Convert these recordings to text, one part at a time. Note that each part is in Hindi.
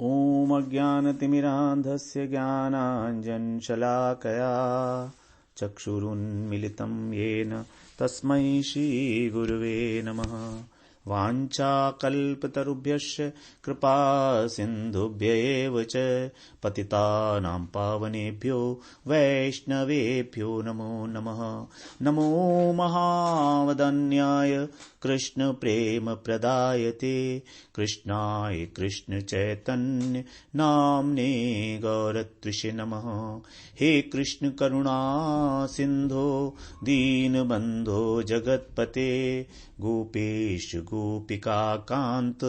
ॐ अज्ञानतिमिरान्धस्य ज्ञानाञ्जनशलाकया चक्षुरुन्मिलितं येन तस्मै श्रीगुरुवे नमः। वाञ्छाकल्पतरुभ्यश्च कृपा सिन्धुभ्यैव च पतितानां पावनेभ्यो वैष्णवेभ्यो नमो नमः। नमो महावदन्याय कृष्णप्रेमप्रदायते कृष्णाय कृष्णचैतन्य नाम्ने गौरत्विषे नमः। हे कृष्ण करुणा सिन्धो दीनबन्धो जगत्पते गोपेश गोपिका कांत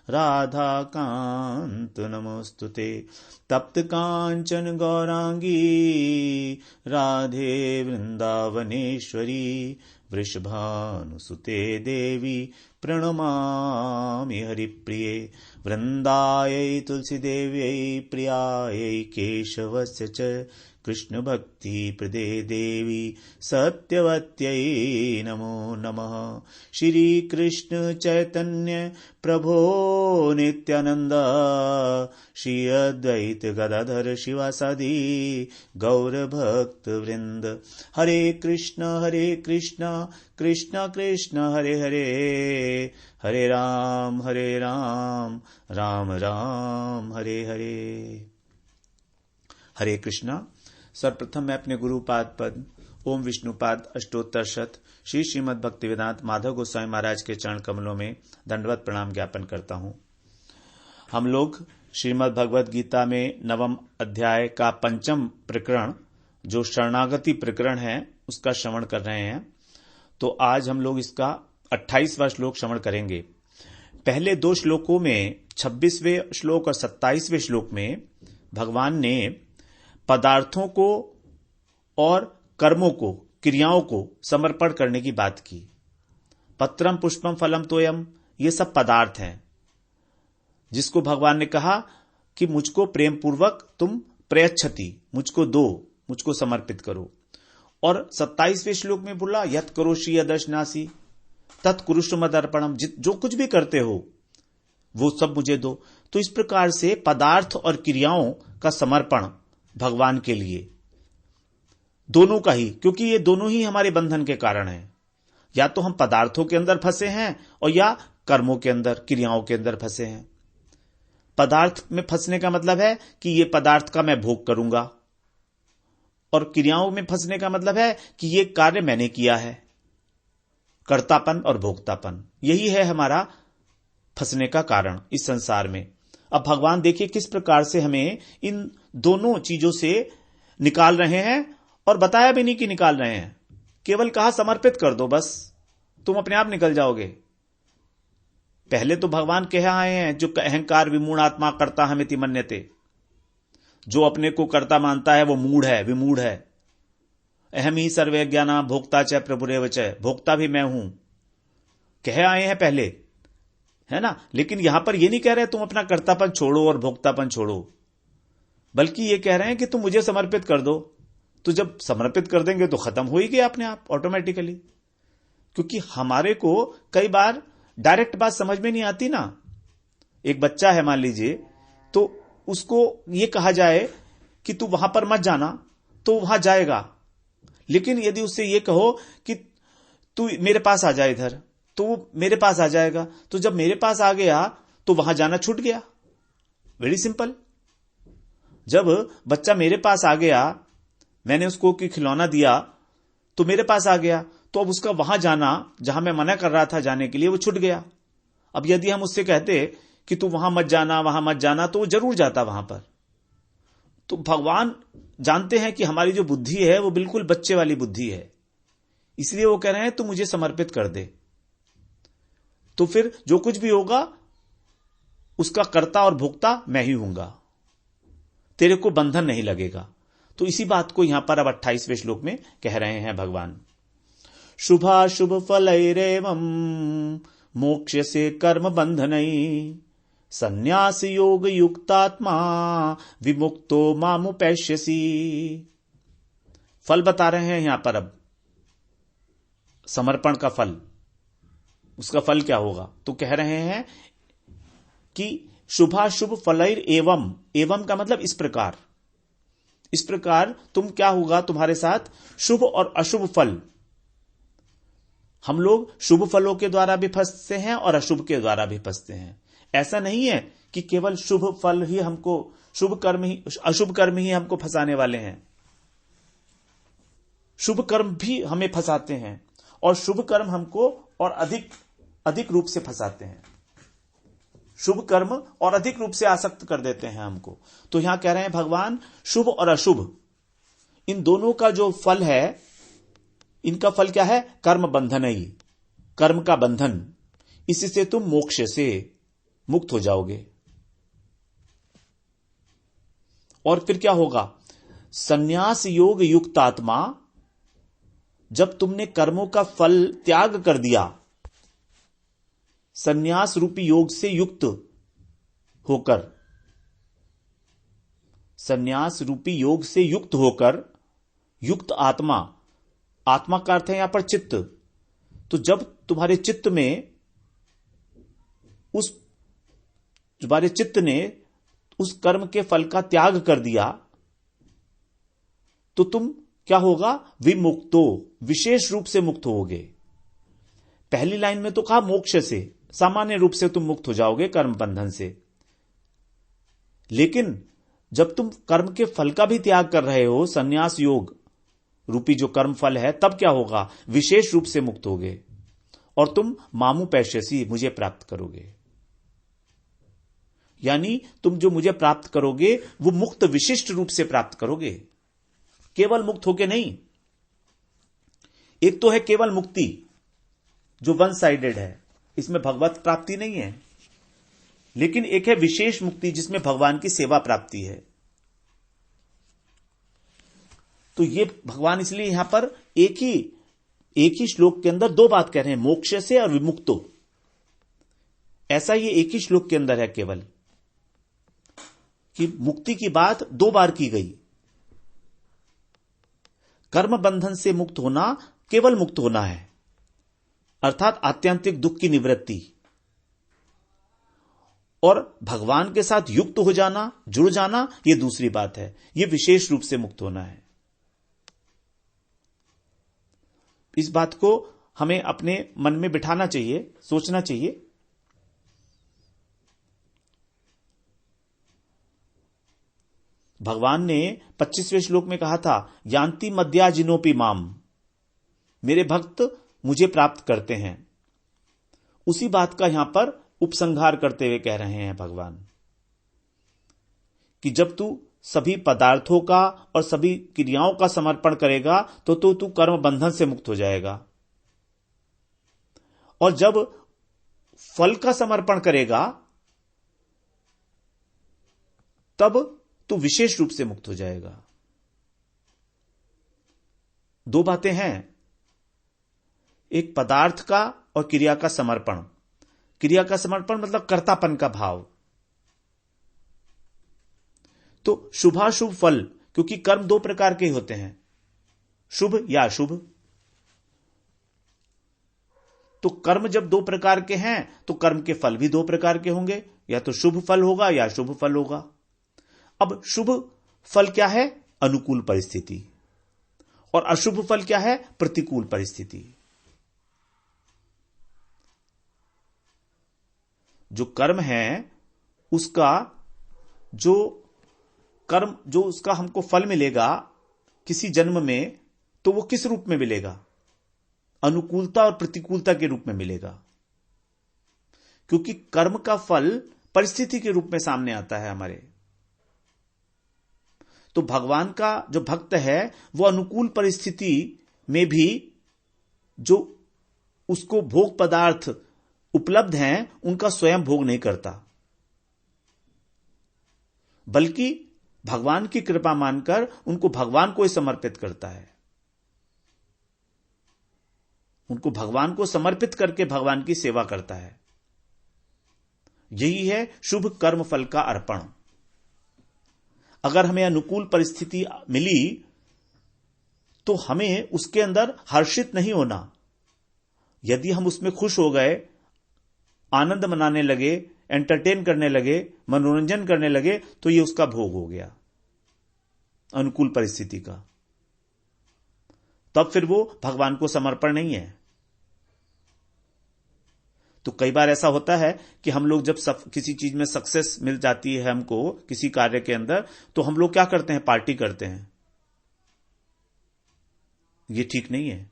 राधा कांत नमोस्तुते। तप्त कांचन गौरांगी राधे वृंदावनेश्वरी वृषभानुसुते देवी प्रणमामि हरिप्रिये। वृंदायै तुलसीदेव्यै प्रियायै केशवस्य च कृष्ण भक्ति प्रदे देवी सत्यवत्यै नमो नमः। श्री कृष्ण चैतन्य प्रभो नित्यानंद श्री अद्वैत गदाधर शिवासादि गौर भक्त वृंद। हरे कृष्ण कृष्ण कृष्ण हरे हरे हरे राम राम राम हरे हरे। हरे कृष्णा। सर्वप्रथम मैं अपने गुरुपाद पद ओम विष्णुपाद अष्टोत्तर शत श्री श्रीमद् भक्तिवेदांत माधव गोस्वामी महाराज के चरण कमलों में दंडवत प्रणाम ज्ञापन करता हूं। हम लोग श्रीमद् भगवद गीता में नवम अध्याय का पंचम प्रकरण जो शरणागति प्रकरण है उसका श्रवण कर रहे हैं। तो आज हम लोग इसका 28वां श्लोक श्रवण करेंगे। पहले दो श्लोकों में 26वें श्लोक और 27वें श्लोक में भगवान ने पदार्थों को और कर्मों को क्रियाओं को समर्पण करने की बात की। पत्रम पुष्पम फलम तोयम ये सब पदार्थ हैं जिसको भगवान ने कहा कि मुझको प्रेम पूर्वक तुम प्रयच्छति मुझको दो, मुझको समर्पित करो। और 27वें श्लोक में बोला यत करोषि यदर्शनासी तत्कुरुष्व मदर्पणम जो कुछ भी करते हो वो सब मुझे दो। तो इस प्रकार से पदार्थ और क्रियाओं का समर्पण भगवान के लिए दोनों का ही, क्योंकि ये दोनों ही हमारे बंधन के कारण हैं। या तो हम पदार्थों के अंदर फंसे हैं और या कर्मों के अंदर क्रियाओं के अंदर फंसे हैं। पदार्थ में फंसने का मतलब है कि ये पदार्थ का मैं भोग करूंगा और क्रियाओं में फंसने का मतलब है कि ये कार्य मैंने किया है। कर्तापन और भोक्तापन यही है हमारा फंसने का कारण इस संसार में। अब भगवान देखिए किस प्रकार से हमें इन दोनों चीजों से निकाल रहे हैं और बताया भी नहीं कि निकाल रहे हैं, केवल कहा समर्पित कर दो, बस तुम अपने आप निकल जाओगे। पहले तो भगवान कह आए हैं जो अहंकार विमूढ़ आत्मा कर्ता हमिति मन्यते, जो अपने को कर्ता मानता है वो मूढ़ है, विमूढ़ है। अहम ही सर्वे ज्ञाना भोक्ता च प्रभुरेव च, भोक्ता भी मैं हूं कह आए हैं पहले, है ना। लेकिन यहां पर ये नहीं कह रहे तुम अपना कर्तापन छोड़ो और भोक्तापन छोड़ो, बल्कि ये कह रहे हैं कि तुम मुझे समर्पित कर दो। तो जब समर्पित कर देंगे तो खत्म हो ही गया अपने आप ऑटोमेटिकली। क्योंकि हमारे को कई बार डायरेक्ट बात समझ में नहीं आती ना। एक बच्चा है मान लीजिए, तो उसको ये कहा जाए कि तू वहां पर मत जाना तो वहां जाएगा। लेकिन यदि उससे ये कहो कि तू मेरे पास आ जाए इधर, तो वो मेरे पास आ जाएगा। तो जब मेरे पास आ गया तो वहां जाना छूट गया। Very simple. जब बच्चा मेरे पास आ गया, मैंने उसको कि खिलौना दिया तो मेरे पास आ गया, तो अब उसका वहां जाना जहां मैं मना कर रहा था जाने के लिए वो छूट गया। अब यदि हम उससे कहते कि तू वहां मत जाना तो वो जरूर जाता वहां पर। तो भगवान जानते हैं कि हमारी जो बुद्धि है वो बिल्कुल बच्चे वाली बुद्धि है, इसलिए वो कह रहे हैं तू मुझे समर्पित कर दे, तो फिर जो कुछ भी होगा उसका कर्ता और भोक्ता मैं ही हूंगा, तेरे को बंधन नहीं लगेगा। तो इसी बात को यहां पर अब 28वें श्लोक में कह रहे हैं भगवान। शुभाशुभ फलैरेवं मोक्ष से कर्म बंधनई संन्यास योग युक्तात्मा विमुक्तो मामुपैष्यसि। फल बता रहे हैं यहां पर अब समर्पण का फल, उसका फल क्या होगा। तो कह रहे हैं कि शुभाशुभ फलैर एवं, एवं का मतलब इस प्रकार तुम क्या होगा तुम्हारे साथ शुभ और अशुभ फल। हम लोग शुभ फलों के द्वारा भी फंसते हैं और अशुभ के द्वारा भी फंसते हैं। ऐसा नहीं है कि केवल शुभ फल ही हमको, अशुभ कर्म ही हमको फंसाने वाले हैं। शुभ कर्म भी हमें फंसाते हैं और शुभ कर्म हमको और अधिक रूप से फंसाते हैं। शुभ कर्म और अधिक रूप से आसक्त कर देते हैं हमको। तो यहां कह रहे हैं भगवान, शुभ और अशुभ इन दोनों का जो फल है, इनका फल क्या है? कर्म बंधन ही, कर्म का बंधन। इससे तुम मोक्ष से मुक्त हो जाओगे। और फिर क्या होगा? संन्यास योग युक्त आत्मा, जब तुमने कर्मों का फल त्याग कर दिया, संन्यास रूपी योग से युक्त होकर, संन्यास रूपी योग से युक्त होकर, युक्त आत्मा, आत्मा का अर्थ है यहां पर चित्त। तो जब तुम्हारे चित्त ने उस कर्म के फल का त्याग कर दिया, तो तुम क्या होगा? विमुक्तो, विशेष रूप से मुक्त होगे। पहली लाइन में तो कहा मोक्ष से, सामान्य रूप से तुम मुक्त हो जाओगे कर्म बंधन से। लेकिन जब तुम कर्म के फल का भी त्याग कर रहे हो, संन्यास योग रूपी जो कर्म फल है, तब क्या होगा? विशेष रूप से मुक्त होगे और तुम मामू पैश्यसी, मुझे प्राप्त करोगे। यानी तुम जो मुझे प्राप्त करोगे वो मुक्त विशिष्ट रूप से प्राप्त करोगे, केवल मुक्त होके नहीं। एक तो है केवल मुक्ति जो वन साइडेड है, इसमें भगवत प्राप्ति नहीं है। लेकिन एक है विशेष मुक्ति जिसमें भगवान की सेवा प्राप्ति है। तो ये भगवान इसलिए यहां पर एक ही श्लोक के अंदर दो बात कह रहे हैं, मोक्ष से और विमुक्तो। ऐसा ये एक ही श्लोक के अंदर है केवल कि मुक्ति की बात दो बार की गई। कर्म बंधन से मुक्त होना केवल मुक्त होना है, अर्थात आत्यंतिक दुख की निवृत्ति। और भगवान के साथ युक्त हो जाना, जुड़ जाना, यह दूसरी बात है। यह विशेष रूप से मुक्त होना है। इस बात को हमें अपने मन में बिठाना चाहिए, सोचना चाहिए। भगवान ने 25वें श्लोक में कहा था, यान्ति मद्याजिनोपि माम, मेरे भक्त मुझे प्राप्त करते हैं। उसी बात का यहां पर उपसंहार करते हुए कह रहे हैं भगवान कि जब तू सभी पदार्थों का और सभी क्रियाओं का समर्पण करेगा तो तू कर्म बंधन से मुक्त हो जाएगा। और जब फल का समर्पण करेगा तब तू विशेष रूप से मुक्त हो जाएगा। दो बातें हैं, एक पदार्थ का और क्रिया का समर्पण। क्रिया का समर्पण मतलब कर्तापन का भाव। तो शुभाशुभ फल, क्योंकि कर्म दो प्रकार के होते हैं, शुभ या अशुभ। तो कर्म जब दो प्रकार के हैं तो कर्म के फल भी दो प्रकार के होंगे, या तो शुभ फल होगा या अशुभ फल होगा। अब शुभ फल क्या है? अनुकूल परिस्थिति। और अशुभ फल क्या है? प्रतिकूल परिस्थिति। जो कर्म है उसका जो उसका हमको फल मिलेगा किसी जन्म में, तो वो किस रूप में मिलेगा? अनुकूलता और प्रतिकूलता के रूप में मिलेगा। क्योंकि कर्म का फल परिस्थिति के रूप में सामने आता है हमारे। तो भगवान का जो भक्त है वो अनुकूल परिस्थिति में भी जो उसको भोग पदार्थ उपलब्ध हैं उनका स्वयं भोग नहीं करता, बल्कि भगवान की कृपा मानकर उनको भगवान को ही समर्पित करता है। उनको भगवान को समर्पित करके भगवान की सेवा करता है। यही है शुभ कर्म फल का अर्पण। अगर हमें अनुकूल परिस्थिति मिली तो हमें उसके अंदर हर्षित नहीं होना। यदि हम उसमें खुश हो गए, आनंद मनाने लगे, एंटरटेन करने लगे, मनोरंजन करने लगे, तो ये उसका भोग हो गया अनुकूल परिस्थिति का। तब फिर वो भगवान को समर्पण नहीं है। तो कई बार ऐसा होता है कि हम लोग जब किसी चीज में सक्सेस मिल जाती है हमको किसी कार्य के अंदर, तो हम लोग क्या करते हैं, पार्टी करते हैं। ये ठीक नहीं है।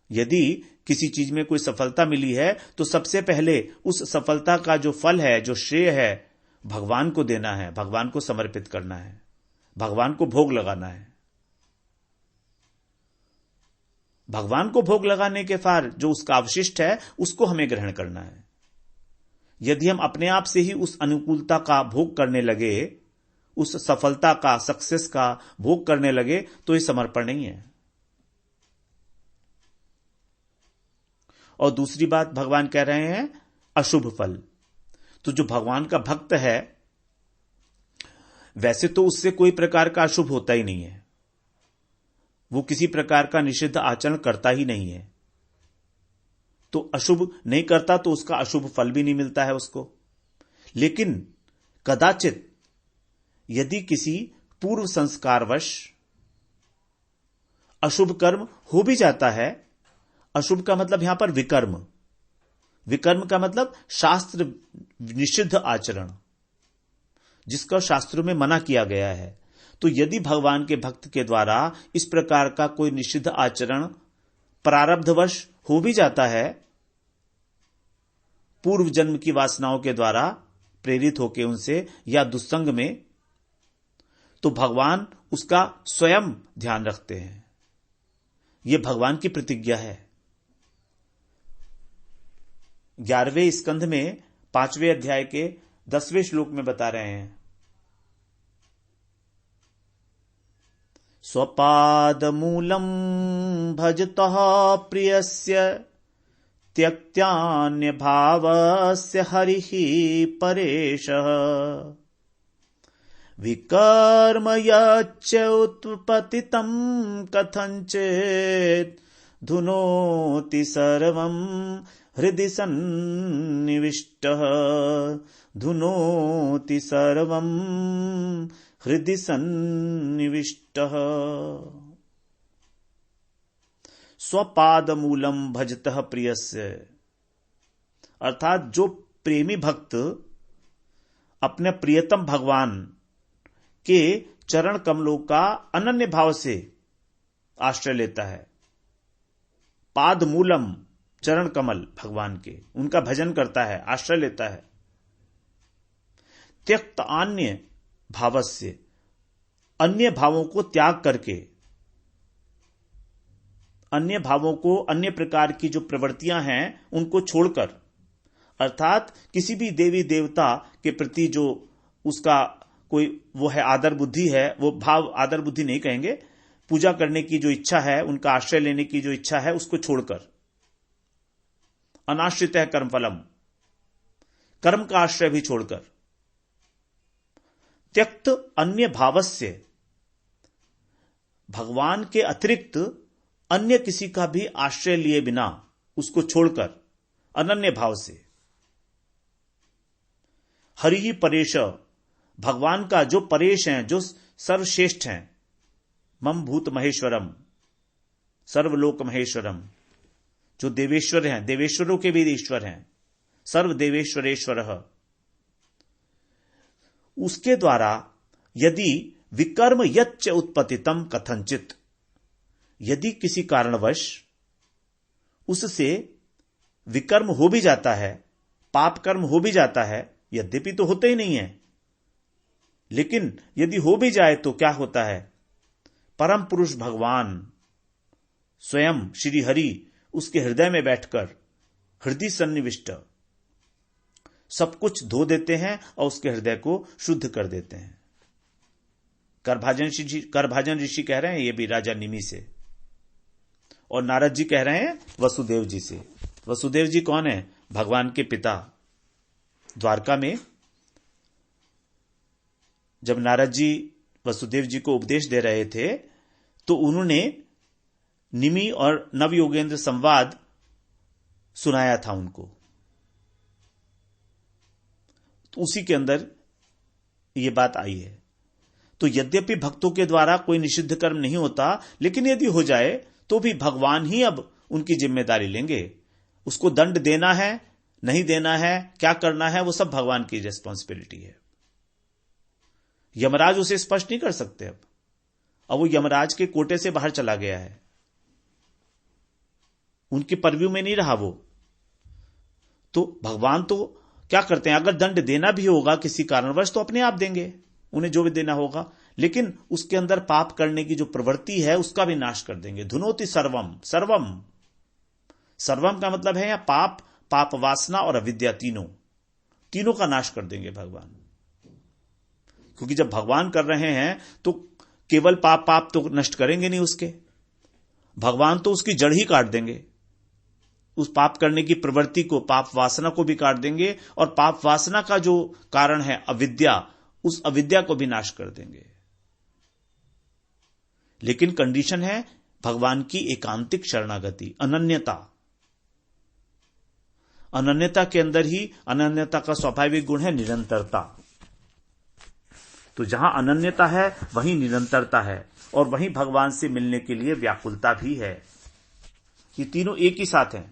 यदि किसी चीज में कोई सफलता मिली है तो सबसे पहले उस सफलता का जो फल है, जो श्रेय है, भगवान को देना है, भगवान को समर्पित करना है, भगवान को भोग लगाना है। भगवान को भोग लगाने के बाद जो उसका अवशिष्ट है उसको हमें ग्रहण करना है। यदि हम अपने आप से ही उस अनुकूलता का भोग करने लगे, उस सफलता का, सक्सेस का भोग करने लगे, तो ये समर्पण नहीं है। और दूसरी बात भगवान कह रहे हैं अशुभ फल। तो जो भगवान का भक्त है वैसे तो उससे कोई प्रकार का अशुभ होता ही नहीं है, वो किसी प्रकार का निषिद्ध आचरण करता ही नहीं है, तो अशुभ नहीं करता तो उसका अशुभ फल भी नहीं मिलता है उसको। लेकिन कदाचित यदि किसी पूर्व संस्कारवश अशुभ कर्म हो भी जाता है, अशुभ का मतलब यहां पर विकर्म, विकर्म का मतलब शास्त्र निषिद्ध आचरण, जिसका शास्त्रों में मना किया गया है। तो यदि भगवान के भक्त के द्वारा इस प्रकार का कोई निषिद्ध आचरण प्रारब्धवश हो भी जाता है, पूर्व जन्म की वासनाओं के द्वारा प्रेरित होकर उनसे या दुस्संग में, तो भगवान उसका स्वयं ध्यान रखते हैं। यह भगवान की प्रतिज्ञा है। 11वें स्कंध में 5वें अध्याय के 10वें श्लोक में बता रहे हैं, स्वपादमूलम भजतः प्रियस्य त्यक्त्यान्य भावस्य हरिः परेशः विकर्म यच्च उत्पतितं कथंचित् धुनोति सर्वं हृदि सन्निविष्टः धुनोति सर्वं हृदि सन्निविष्टः। स्वपादमूलम भजतः प्रियस्य, अर्थात जो प्रेमी भक्त अपने प्रियतम भगवान के चरण कमलों का अनन्य भाव से आश्रय लेता है। पाद मूलम, चरण कमल भगवान के, उनका भजन करता है, आश्रय लेता है। त्यक्त अन्य भावस्य, अन्य भावों को त्याग करके, अन्य भावों को, अन्य प्रकार की जो प्रवृत्तियां हैं उनको छोड़कर, अर्थात किसी भी देवी देवता के प्रति जो उसका कोई वो है आदर बुद्धि है, वो भाव आदर बुद्धि नहीं कहेंगे, पूजा करने की जो इच्छा है, उनका आश्रय लेने की जो इच्छा है, उसको छोड़कर, अनाश्रित है कर्मफलम, कर्म का आश्रय भी छोड़कर, त्यक्त अन्य भावस्य, भगवान के अतिरिक्त अन्य किसी का भी आश्रय लिए बिना उसको छोड़कर अनन्य भाव से, हरि परेश, भगवान का जो परेश हैं, जो सर्वश्रेष्ठ हैं, मम भूत महेश्वरम, सर्वलोक महेश्वरम, जो देवेश्वर हैं, देवेश्वरों के भी ईश्वर हैं, सर्व देवेश्वरेश्वर, उसके द्वारा यदि विकर्म यच्च उत्पतितम कथंचित, यदि किसी कारणवश उससे विकर्म हो भी जाता है, पाप कर्म हो भी जाता है, यद्यपि तो होते ही नहीं है, लेकिन यदि हो भी जाए तो क्या होता है, परम पुरुष भगवान स्वयं श्री हरि उसके हृदय में बैठकर हृदय सन्निविष्ट सब कुछ धो देते हैं और उसके हृदय को शुद्ध कर देते हैं। करभाजन ऋषि कह रहे हैं ये भी राजा निमि से, और नारद जी कह रहे हैं वसुदेव जी से। वसुदेव जी कौन है? भगवान के पिता। द्वारका में जब नारद जी वसुदेव जी को उपदेश दे रहे थे तो उन्होंने निमि और नवयोगेंद्र संवाद सुनाया था उनको, तो उसी के अंदर ये बात आई है। तो यद्यपि भक्तों के द्वारा कोई निषिद्ध कर्म नहीं होता, लेकिन यदि हो जाए तो भी भगवान ही अब उनकी जिम्मेदारी लेंगे। उसको दंड देना है, नहीं देना है, क्या करना है, वो सब भगवान की रिस्पॉन्सिबिलिटी है। यमराज उसे स्पष्ट नहीं कर सकते। अब वो यमराज के कोटे से बाहर चला गया है, उनके परव्यू में नहीं रहा वो। तो भगवान तो क्या करते हैं, अगर दंड देना भी होगा किसी कारणवश तो अपने आप देंगे, उन्हें जो भी देना होगा, लेकिन उसके अंदर पाप करने की जो प्रवृत्ति है उसका भी नाश कर देंगे। धुनोति सर्वम, सर्वम, सर्वम का मतलब है या पाप, पाप वासना और अविद्या, तीनों का नाश कर देंगे भगवान। क्योंकि जब भगवान कर रहे हैं तो केवल पाप तो नष्ट करेंगे नहीं उसके, भगवान तो उसकी जड़ ही काट देंगे। उस पाप करने की प्रवृत्ति को, पाप वासना को भी काट देंगे, और पाप वासना का जो कारण है अविद्या, उस अविद्या को भी नाश कर देंगे। लेकिन कंडीशन है भगवान की एकांतिक शरणागति, अनन्यता। अनन्यता के अंदर ही, अनन्यता का स्वाभाविक गुण है निरंतरता। तो जहां अनन्यता है वहीं निरंतरता है, और वहीं भगवान से मिलने के लिए व्याकुलता भी है। ये तीनों एक ही साथ हैं,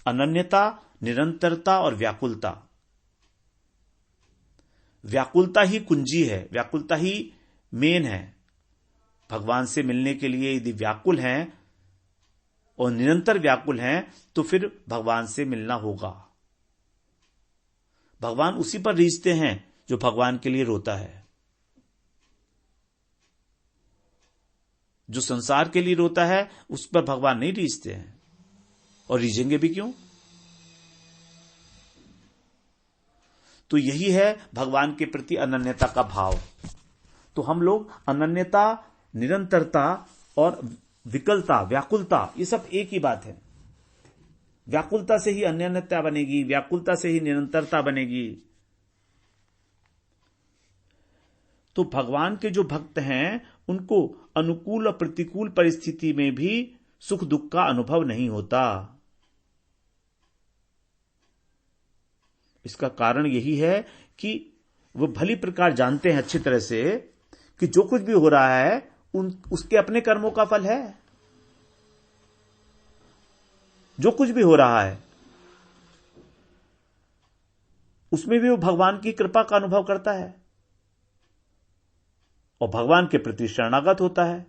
अनन्यता, निरंतरता और व्याकुलता। व्याकुलता ही कुंजी है, व्याकुलता ही मेन है। भगवान से मिलने के लिए यदि व्याकुल हैं और निरंतर व्याकुल हैं तो फिर भगवान से मिलना होगा। भगवान उसी पर रीझते हैं जो भगवान के लिए रोता है। जो संसार के लिए रोता है उस पर भगवान नहीं रीझते हैं, और रीझेंगे भी क्यों। तो यही है भगवान के प्रति अनन्यता का भाव। तो हम लोग अनन्यता, निरंतरता और विकलता, व्याकुलता, ये सब एक ही बात है। व्याकुलता से ही अनन्यता बनेगी, व्याकुलता से ही निरंतरता बनेगी। तो भगवान के जो भक्त हैं उनको अनुकूल और प्रतिकूल परिस्थिति में भी सुख दुख का अनुभव नहीं होता। इसका कारण यही है कि वो भली प्रकार जानते हैं अच्छी तरह से कि जो कुछ भी हो रहा है उसके अपने कर्मों का फल है। जो कुछ भी हो रहा है उसमें भी वो भगवान की कृपा का अनुभव करता है और भगवान के प्रति शरणागत होता है।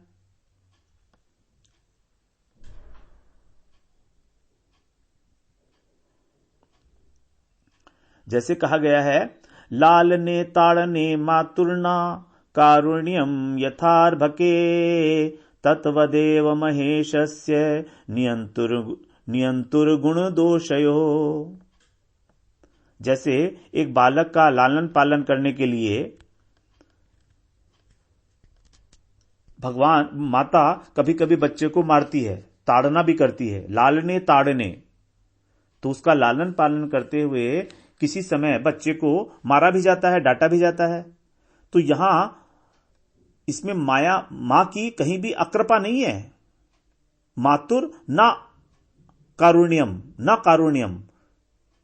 जैसे कहा गया है, लालने ताड़ने मातुर्ना कारुण्यम यथार्भके तत्वदेव महेशस्य नियंतुर गुण दोषयो। जैसे एक बालक का लालन पालन करने के लिए भगवान, माता कभी कभी बच्चे को मारती है, ताड़ना भी करती है, लालने ताड़ने। तो उसका लालन पालन करते हुए किसी समय बच्चे को मारा भी जाता है, डांटा भी जाता है। तो यहां इसमें माया, मां की कहीं भी अकृपा नहीं है। मातुर ना कारुण्यम, ना कारुण्यम,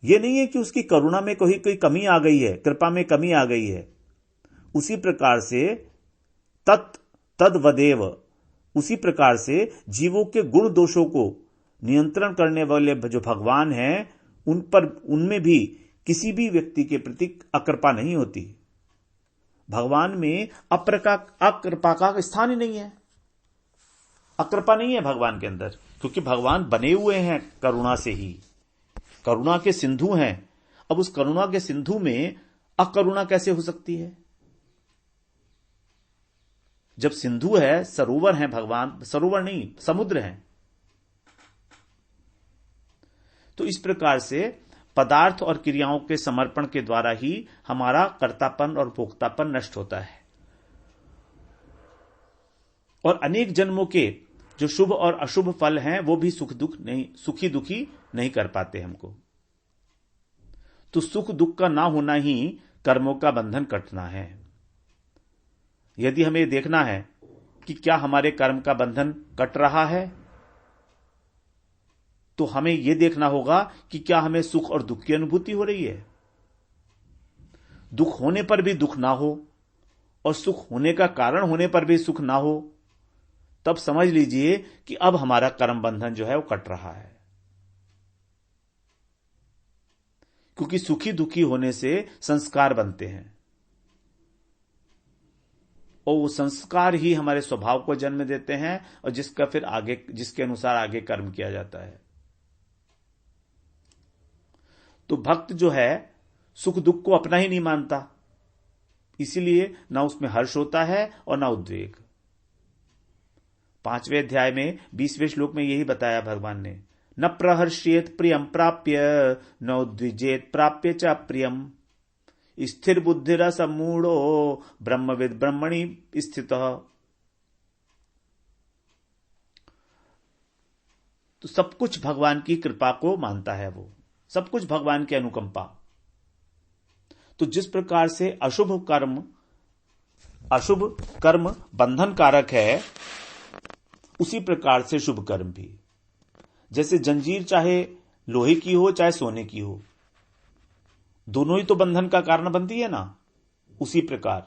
यह नहीं है कि उसकी करुणा में कोई कमी आ गई है, कृपा में कमी आ गई है। उसी प्रकार से तद्वदेव, उसी प्रकार से जीवों के गुण दोषों को नियंत्रण करने वाले जो भगवान हैं उन पर, उनमें भी किसी भी व्यक्ति के प्रति अकृपा नहीं होती। भगवान में अकृपा का स्थान ही नहीं है। अकृपा नहीं है भगवान के अंदर, क्योंकि भगवान बने हुए हैं करुणा से ही, करुणा के सिंधु हैं। अब उस करुणा के सिंधु में अकरुणा कैसे हो सकती है? जब सिंधु है, सरोवर है, भगवान सरोवर नहीं समुद्र है। तो इस प्रकार से पदार्थ और क्रियाओं के समर्पण के द्वारा ही हमारा कर्तापन और भोक्तापन नष्ट होता है, और अनेक जन्मों के जो शुभ और अशुभ फल हैं वो भी सुखी दुखी नहीं कर पाते हमको। तो सुख दुख का ना होना ही कर्मों का बंधन कटना है। यदि हमें देखना है कि क्या हमारे कर्म का बंधन कट रहा है, तो हमें यह देखना होगा कि क्या हमें सुख और दुख की अनुभूति हो रही है। दुख होने पर भी दुख ना हो और सुख होने का कारण होने पर भी सुख ना हो, तब समझ लीजिए कि अब हमारा कर्म बंधन जो है वो कट रहा है। क्योंकि सुखी दुखी होने से संस्कार बनते हैं और वो संस्कार ही हमारे स्वभाव को जन्म देते हैं और जिसका फिर आगे, जिसके अनुसार आगे कर्म किया जाता है। तो भक्त जो है सुख दुख को अपना ही नहीं मानता, इसीलिए ना उसमें हर्ष होता है और ना उद्वेग। 5वें अध्याय में 20वें श्लोक में यही बताया भगवान ने, न प्रहर्षेत प्रियम प्राप्य न उद्विजेत प्राप्य च प्रियम स्थिर बुद्धिरसमूढ़ो ब्रह्मविद ब्रह्मणि स्थितः। तो सब कुछ भगवान की कृपा को मानता है, वो सब कुछ भगवान की अनुकंपा। तो जिस प्रकार से अशुभ कर्म बंधन कारक है, उसी प्रकार से शुभ कर्म भी। जैसे जंजीर चाहे लोहे की हो चाहे सोने की हो, दोनों ही तो बंधन का कारण बनती है ना। उसी प्रकार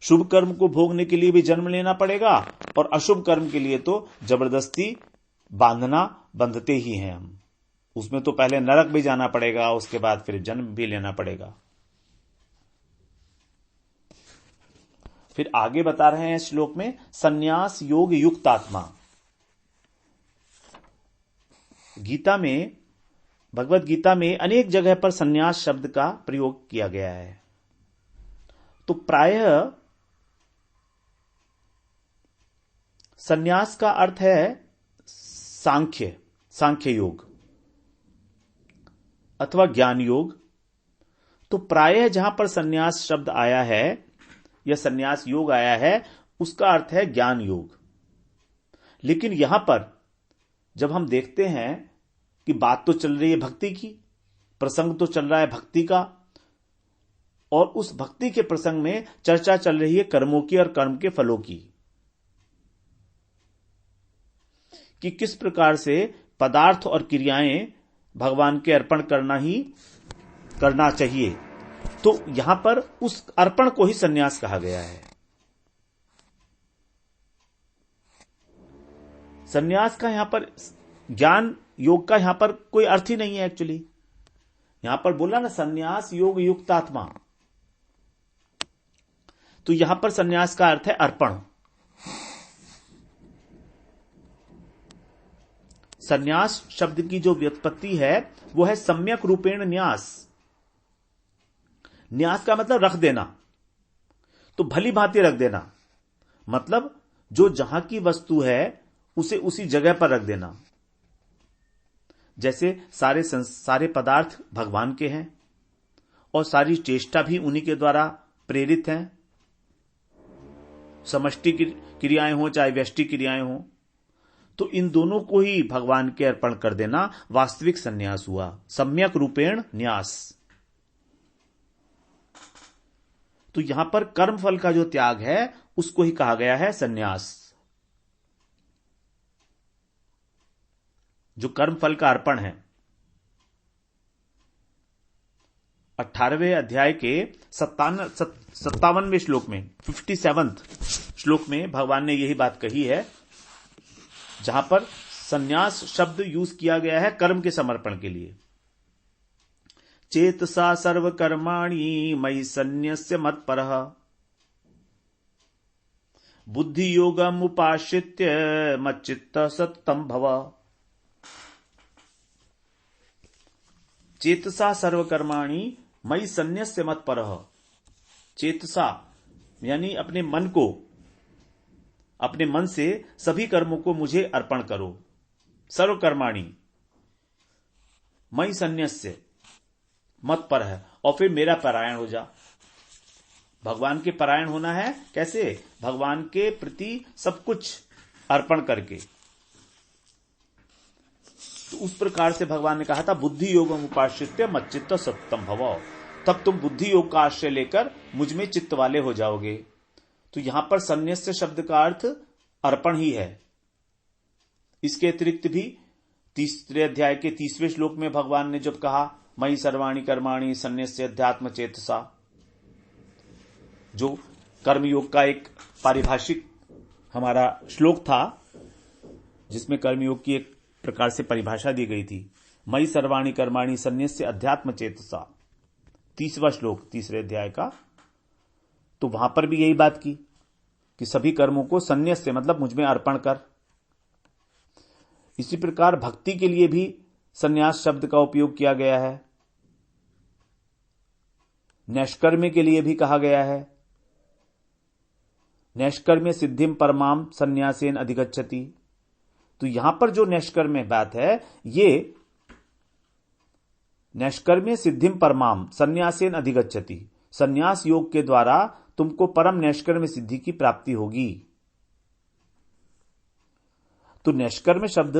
शुभ कर्म को भोगने के लिए भी जन्म लेना पड़ेगा और अशुभ कर्म के लिए तो जबरदस्ती बंधते ही हैं हम। उसमें तो पहले नरक भी जाना पड़ेगा, उसके बाद फिर जन्म भी लेना पड़ेगा। फिर आगे बता रहे हैं श्लोक में, संन्यास योग युक्त आत्मा। भगवत गीता में अनेक जगह पर संन्यास शब्द का प्रयोग किया गया है। तो प्रायः संन्यास का अर्थ है सांख्य योग अथवा ज्ञान योग। तो प्रायः जहां पर संन्यास शब्द आया है या संन्यास योग आया है, उसका अर्थ है ज्ञान योग। लेकिन यहां पर जब हम देखते हैं कि बात तो चल रही है भक्ति की, प्रसंग तो चल रहा है भक्ति का, और उस भक्ति के प्रसंग में चर्चा चल रही है कर्मों की और कर्म के फलों की, कि किस प्रकार से पदार्थ और क्रियाएं भगवान के अर्पण करना चाहिए। तो यहां पर उस अर्पण को ही संन्यास कहा गया है। संन्यास का यहां पर, ज्ञान योग का यहां पर कोई अर्थ ही नहीं है एक्चुअली। यहां पर बोला ना संन्यास योग युक्त आत्मा, तो यहां पर संन्यास का अर्थ है अर्पण। संन्यास शब्द की जो व्युत्पत्ति है वो है सम्यक रूपेण न्यास। न्यास का मतलब रख देना, तो भली भांति रख देना, मतलब जो जहां की वस्तु है उसे उसी जगह पर रख देना। जैसे सारे पदार्थ भगवान के हैं और सारी चेष्टा भी उन्हीं के द्वारा प्रेरित हैं, समष्टि क्रियाएं हो चाहे व्यष्टि क्रियाएं हो, तो इन दोनों को ही भगवान के अर्पण कर देना वास्तविक संन्यास हुआ, सम्यक रूपेण न्यास। तो यहां पर कर्म फल का जो त्याग है उसको ही कहा गया है संन्यास, जो कर्म फल का अर्पण है। 18वें अध्याय के 57वें श्लोक में, 57th श्लोक में भगवान ने यही बात कही है, जहां पर संन्यास शब्द यूज किया गया है कर्म के समर्पण के लिए। चेतसा सर्व कर्माणि मयि सन्न्यस्य मत्परः बुद्धि योगम उपाश्रित्य मच्चित्तः सततं भव। चेतसा सर्व कर्माणि मयि सन्न्यस्य मत्परः। चेतसा यानी अपने मन से सभी कर्मों को मुझे अर्पण करो। सर्व कर्माणि मयि सन्न्यस्य मत्परः, और फिर मेरा परायण हो जा। भगवान के परायण होना है कैसे? भगवान के प्रति सब कुछ अर्पण करके। तो उस प्रकार से भगवान ने कहा था बुद्धि योगम उपाश्रित्य मच्चित्त सततं भव, तब तुम बुद्धि योग का आश्रय लेकर मुझ में चित्त वाले हो जाओगे। तो यहां पर सन्न्यस्य शब्द का अर्थ अर्पण ही है। इसके अतिरिक्त भी 3 अध्याय के 30वें श्लोक में भगवान ने जब कहा मयि सर्वाणि कर्माणि सन्न्यस्य अध्यात्म चेतसा, जो कर्मयोग का एक पारिभाषिक हमारा श्लोक था, जिसमें कर्मयोग की एक प्रकार से परिभाषा दी गई थी, मयि सर्वाणि कर्माणि सन्न्यस्य अध्यात्म चेतसा, 30वां श्लोक 3रे अध्याय का। तो वहां पर भी यही बात की कि सभी कर्मों को सन्न्यस्य मतलब मुझ में अर्पण कर। इसी प्रकार भक्ति के लिए भी संन्यास शब्द का उपयोग किया गया है, नैष्कर्म्य के लिए भी कहा गया है। नैष्कर्म्य सिद्धिम परमाम संन्यासेन अधिगच्छति। तो यहां पर जो नैष्कर्म्य बात है, ये नैष्कर्म्य सिद्धिम परमाम संन्यासेन अधिगच्छति, संन्यास योग के द्वारा तुमको परम नैष्कर्म्य सिद्धि की प्राप्ति होगी। तो नैष्कर्म्य शब्द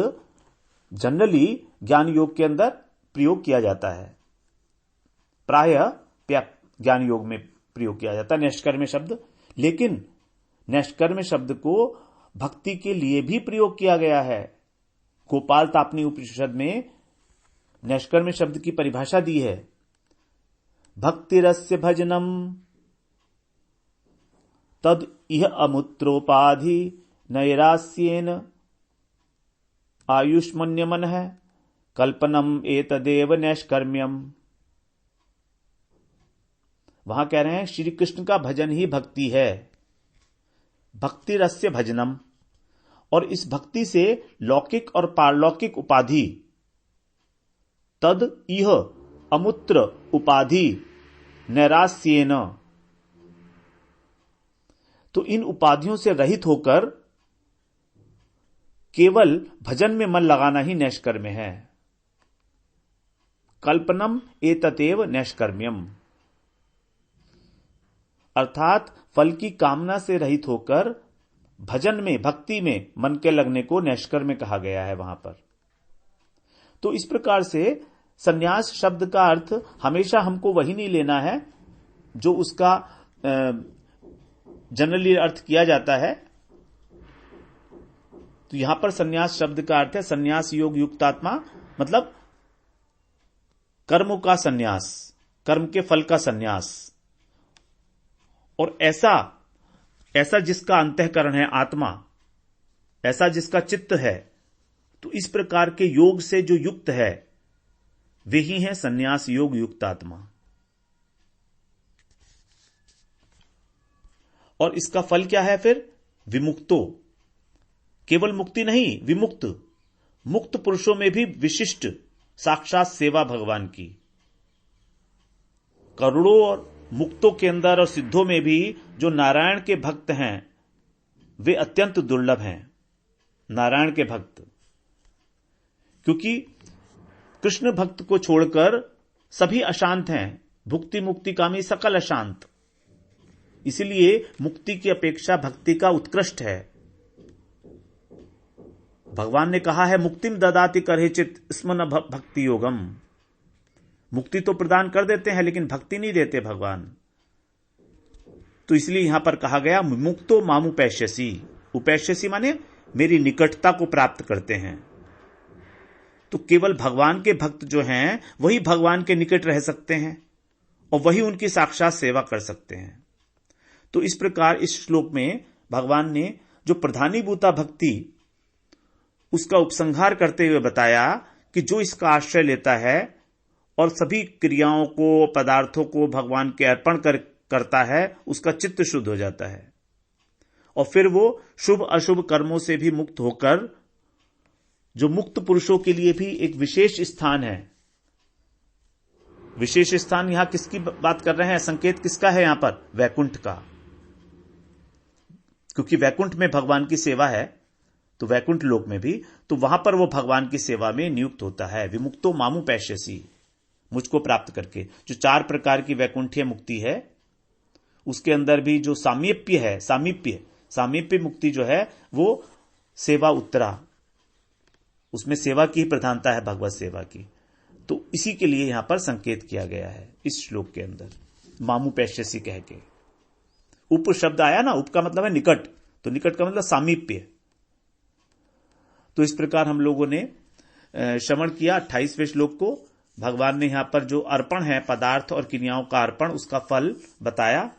जनरली ज्ञान योग के अंदर प्रयोग किया जाता है, प्रायः ज्ञान योग में प्रयोग किया जाता है नैष्कर्म्य शब्द। लेकिन नैष्कर्म्य शब्द को भक्ति के लिए भी प्रयोग किया गया है। गोपाल तापनी उपनिषद में नैष्कर्म्य शब्द की परिभाषा दी है, भक्तिरस्य भजनम तद इह अमुत्रोपाधि नैरास्येन आयुष्मन्यमन है कल्पनम एतदेव नैष्कर्म्यम। वहां कह रहे हैं श्री कृष्ण का भजन ही भक्ति है, भक्ति रस्य भजनम। और इस भक्ति से लौकिक और पारलौकिक उपाधि, तद इह अमुत्र उपाधि नैरास्येन, तो इन उपाधियों से रहित होकर केवल भजन में मन लगाना ही नैष्कर्म्य है। कल्पनम एततेव नैष्कर्म्यम, अर्थात फल की कामना से रहित होकर भजन में, भक्ति में मन के लगने को नैष्कर्म्य कहा गया है वहां पर। तो इस प्रकार से संन्यास शब्द का अर्थ हमेशा हमको वही नहीं लेना है जो उसका जनरली अर्थ किया जाता है। तो यहां पर संन्यास शब्द का अर्थ है संन्यास योग युक्तात्मा, मतलब कर्मों का संन्यास, कर्म के फल का संन्यास। और ऐसा जिसका अंतःकरण है आत्मा, ऐसा जिसका चित्त है, तो इस प्रकार के योग से जो युक्त है वे ही है संन्यास योग युक्त आत्मा। और इसका फल क्या है फिर? विमुक्तो, केवल मुक्ति नहीं, विमुक्त, मुक्त पुरुषों में भी विशिष्ट साक्षात सेवा भगवान की। करोड़ों और मुक्तों के अंदर और सिद्धों में भी जो नारायण के भक्त हैं वे अत्यंत दुर्लभ हैं, नारायण के भक्त। क्योंकि कृष्ण भक्त को छोड़कर सभी अशांत हैं, भुक्ति मुक्ति कामी सकल अशांत। इसलिए मुक्ति की अपेक्षा भक्ति का उत्कृष्ट है। भगवान ने कहा है मुक्तिम ददाति करहिचित स्मन भक्ति योगम। मुक्ति तो प्रदान कर देते हैं लेकिन भक्ति नहीं देते भगवान। तो इसलिए यहां पर कहा गया मुक्तो मामु पैश्यसी। उपैश्यसी माने मेरी निकटता को प्राप्त करते हैं। तो केवल भगवान के भक्त जो हैं वही भगवान के निकट रह सकते हैं और वही उनकी साक्षात सेवा कर सकते हैं। तो इस प्रकार इस श्लोक में भगवान ने जो प्रधानीभूता भक्ति उसका उपसंहार करते हुए बताया कि जो इसका आश्रय लेता है और सभी क्रियाओं को, पदार्थों को भगवान के अर्पण करता है, उसका चित्त शुद्ध हो जाता है और फिर वो शुभ अशुभ कर्मों से भी मुक्त होकर, जो मुक्त पुरुषों के लिए भी एक विशेष स्थान है। विशेष स्थान यहां किसकी बात कर रहे हैं? संकेत किसका है यहां पर? वैकुंठ का। क्योंकि वैकुंठ में भगवान की सेवा है, तो वैकुंठ लोक में भी, तो वहां पर वो भगवान की सेवा में नियुक्त होता है। विमुक्तो मामु पैश्यसी, मुझको प्राप्त करके। जो 4 प्रकार की वैकुंठीय मुक्ति है उसके अंदर भी जो सामीप्य है, सामीप्य मुक्ति जो है वो सेवा उत्तरा, उसमें सेवा की प्रधानता है, भगवत सेवा की। तो इसी के लिए यहां पर संकेत किया गया है इस श्लोक के अंदर, मामु पैश्यसी कह के। उप शब्द आया ना, उप का मतलब है निकट, तो निकट का मतलब सामीप्य। तो इस प्रकार हम लोगों ने श्रवण किया 28वें श्लोक को। भगवान ने यहां पर जो अर्पण है, पदार्थ और क्रियाओं का अर्पण, उसका फल बताया।